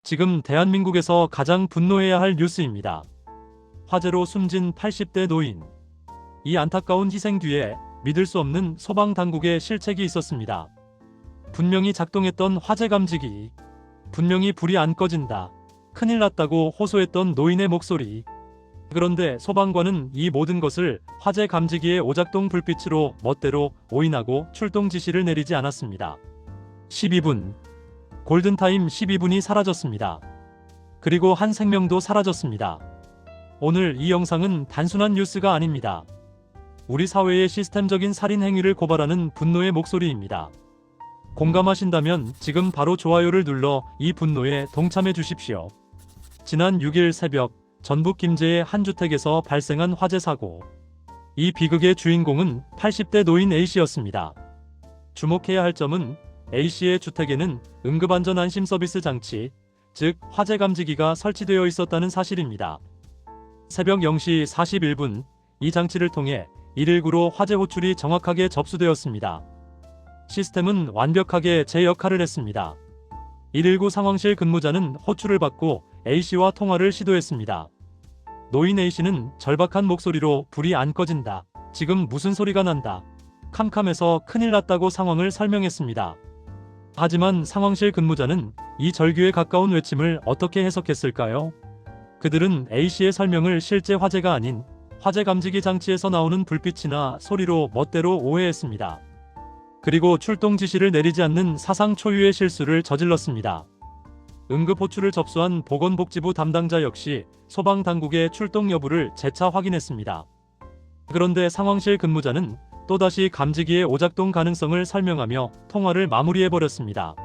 지금 대한민국에서 가장 분노해야 할 뉴스입니다. 화재로 숨진 80대 노인. 이 안타까운 희생 뒤에 믿을 수 없는 소방당국의 실책이 있었습니다. 분명히 작동했던 화재 감지기. 분명히 불이 안 꺼진다. 큰일 났다고 호소했던 노인의 목소리. 그런데 소방관은 이 모든 것을 화재 감지기의 오작동 불빛으로 멋대로 오인하고 출동 지시를 내리지 않았습니다. 12분. 골든타임 12분이 사라졌습니다. 그리고 한 생명도 사라졌습니다. 오늘 이 영상은 단순한 뉴스가 아닙니다. 우리 사회의 시스템적인 살인 행위를 고발하는 분노의 목소리입니다. 공감하신다면 지금 바로 좋아요를 눌러 이 분노에 동참해 주십시오. 지난 6일 새벽 전북 김제의 한 주택에서 발생한 화재 사고. 이 비극의 주인공은 80대 노인 A씨였습니다. 주목해야 할 점은 A씨의 주택에는 응급안전안심서비스 장치, 즉 화재 감지기가 설치되어 있었다는 사실입니다. 새벽 0시 41분 이 장치를 통해 119로 화재 호출이 정확하게 접수되었습니다. 시스템은 완벽하게 제 역할을 했습니다. 119 상황실 근무자는 호출을 받고 A씨와 통화를 시도했습니다. 노인 A씨는 절박한 목소리로 불이 안 꺼진다. 지금 무슨 소리가 난다. 캄캄해서 큰일 났다고 상황을 설명했습니다. 하지만 상황실 근무자는 이 절규에 가까운 외침을 어떻게 해석했을까요? 그들은 A씨의 설명을 실제 화재가 아닌 화재 감지기 장치에서 나오는 불빛이나 소리로 멋대로 오해했습니다. 그리고 출동 지시를 내리지 않는 사상 초유의 실수를 저질렀습니다. 응급호출을 접수한 보건복지부 담당자 역시 소방당국의 출동 여부를 재차 확인했습니다. 그런데 상황실 근무자는 또다시 감지기의 오작동 가능성을 설명하며 통화를 마무리해버렸습니다.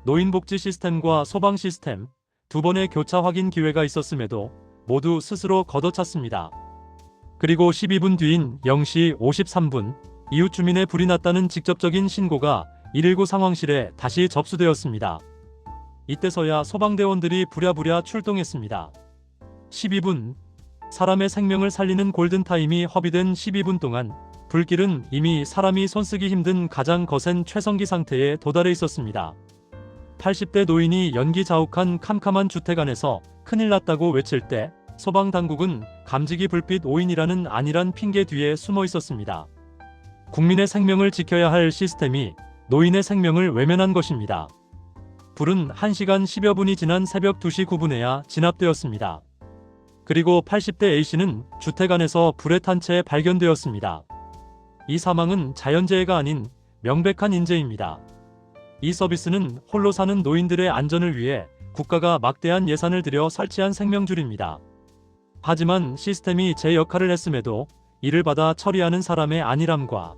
노인복지 시스템과 소방 시스템 두 번의 교차 확인 기회가 있었음에도 모두 스스로 걷어찼습니다. 그리고 12분 뒤인 0시 53분 이웃 주민의 불이 났다는 직접적인 신고가 119 상황실에 다시 접수되었습니다. 이때서야 소방대원들이 부랴부랴 출동했습니다. 12분. 사람의 생명을 살리는 골든타임이 허비된 12분 동안 불길은 이미 사람이 손쓰기 힘든 가장 거센 최성기 상태에 도달해 있었습니다. 80대 노인이 연기 자욱한 캄캄한 주택 안에서 큰일 났다고 외칠 때 소방당국은 감지기 불빛 오인이라는 안일한 핑계 뒤에 숨어 있었습니다. 국민의 생명을 지켜야 할 시스템이 노인의 생명을 외면한 것입니다. 불은 1시간 10여 분이 지난 새벽 2시 9분에야 진압되었습니다. 그리고 80대 A씨는 주택 안에서 불에 탄 채 발견되었습니다. 이 사망은 자연재해가 아닌 명백한 인재입니다. 이 서비스는 홀로 사는 노인들의 안전을 위해 국가가 막대한 예산을 들여 설치한 생명줄입니다. 하지만 시스템이 제 역할을 했음에도 이를 받아 처리하는 사람의 안일함과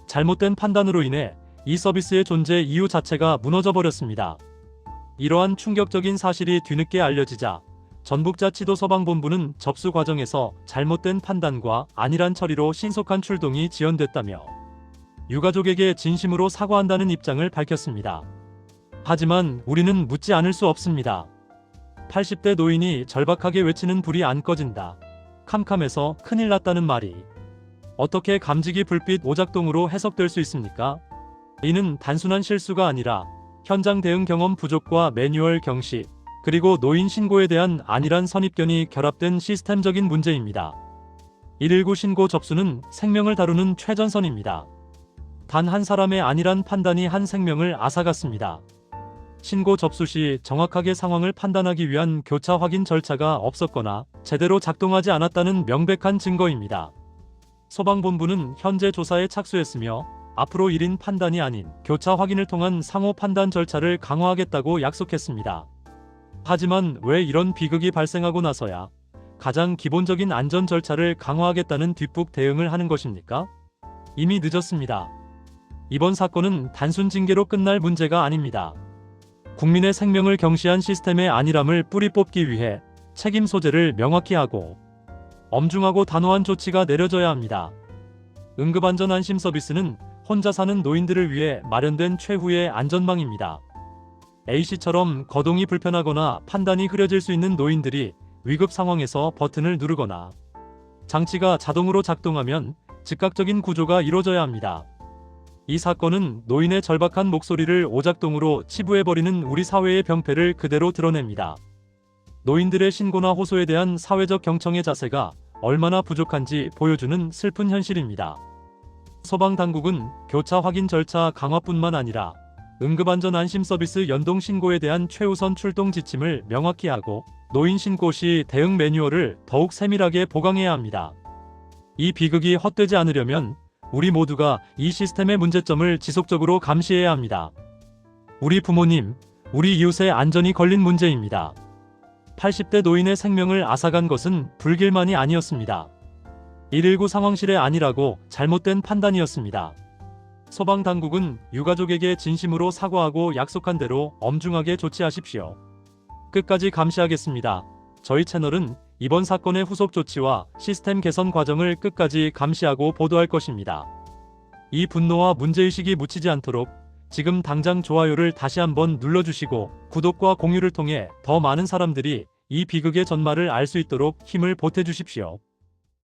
잘못된 판단으로 인해 이 서비스의 존재 이유 자체가 무너져버렸습니다. 이러한 충격적인 사실이 뒤늦게 알려지자 전북자치도 소방본부는 접수 과정에서 잘못된 판단과 안일한 처리로 신속한 출동이 지연됐다며 유가족에게 진심으로 사과한다는 입장을 밝혔습니다. 하지만 우리는 묻지 않을 수 없습니다. 80대 노인이 절박하게 외치는 불이 안 꺼진다. 캄캄해서 큰일 났다는 말이 어떻게 감지기 불빛 오작동으로 해석될 수 있습니까? 이는 단순한 실수가 아니라 현장 대응 경험 부족과 매뉴얼 경시, 그리고 노인 신고에 대한 안일한 선입견이 결합된 시스템적인 문제입니다. 119 신고 접수는 생명을 다루는 최전선입니다. 단 한 사람의 안일한 판단이 한 생명을 앗아갔습니다. 신고 접수 시 정확하게 상황을 판단하기 위한 교차 확인 절차가 없었거나 제대로 작동하지 않았다는 명백한 증거입니다. 소방본부는 현재 조사에 착수했으며 앞으로 1인 판단이 아닌 교차 확인을 통한 상호 판단 절차를 강화하겠다고 약속했습니다. 하지만 왜 이런 비극이 발생하고 나서야 가장 기본적인 안전 절차를 강화하겠다는 뒷북 대응을 하는 것입니까? 이미 늦었습니다. 이번 사건은 단순 징계로 끝날 문제가 아닙니다. 국민의 생명을 경시한 시스템의 안일함을 뿌리 뽑기 위해 책임 소재를 명확히 하고 엄중하고 단호한 조치가 내려져야 합니다. 응급안전안심 서비스는 혼자 사는 노인들을 위해 마련된 최후의 안전망입니다. A씨처럼 거동이 불편하거나 판단이 흐려질 수 있는 노인들이 위급 상황에서 버튼을 누르거나 장치가 자동으로 작동하면 즉각적인 구조가 이루어져야 합니다. 이 사건은 노인의 절박한 목소리를 오작동으로 치부해버리는 우리 사회의 병폐를 그대로 드러냅니다. 노인들의 신고나 호소에 대한 사회적 경청의 자세가 얼마나 부족한지 보여주는 슬픈 현실입니다. 소방당국은 교차 확인 절차 강화뿐만 아니라 응급안전안심서비스 연동 신고에 대한 최우선 출동 지침을 명확히 하고 노인 신고 시 대응 매뉴얼을 더욱 세밀하게 보강해야 합니다. 이 비극이 헛되지 않으려면 우리 모두가 이 시스템의 문제점을 지속적으로 감시해야 합니다. 우리 부모님, 우리 이웃의 안전이 걸린 문제입니다. 80대 노인의 생명을 앗아간 것은 불길만이 아니었습니다. 119 상황실의 아니라고 잘못된 판단이었습니다. 소방당국은 유가족에게 진심으로 사과하고 약속한 대로 엄중하게 조치하십시오. 끝까지 감시하겠습니다. 저희 채널은 이번 사건의 후속 조치와 시스템 개선 과정을 끝까지 감시하고 보도할 것입니다. 이 분노와 문제의식이 묻히지 않도록 지금 당장 좋아요를 다시 한번 눌러주시고 구독과 공유를 통해 더 많은 사람들이 이 비극의 전말을 알 수 있도록 힘을 보태주십시오.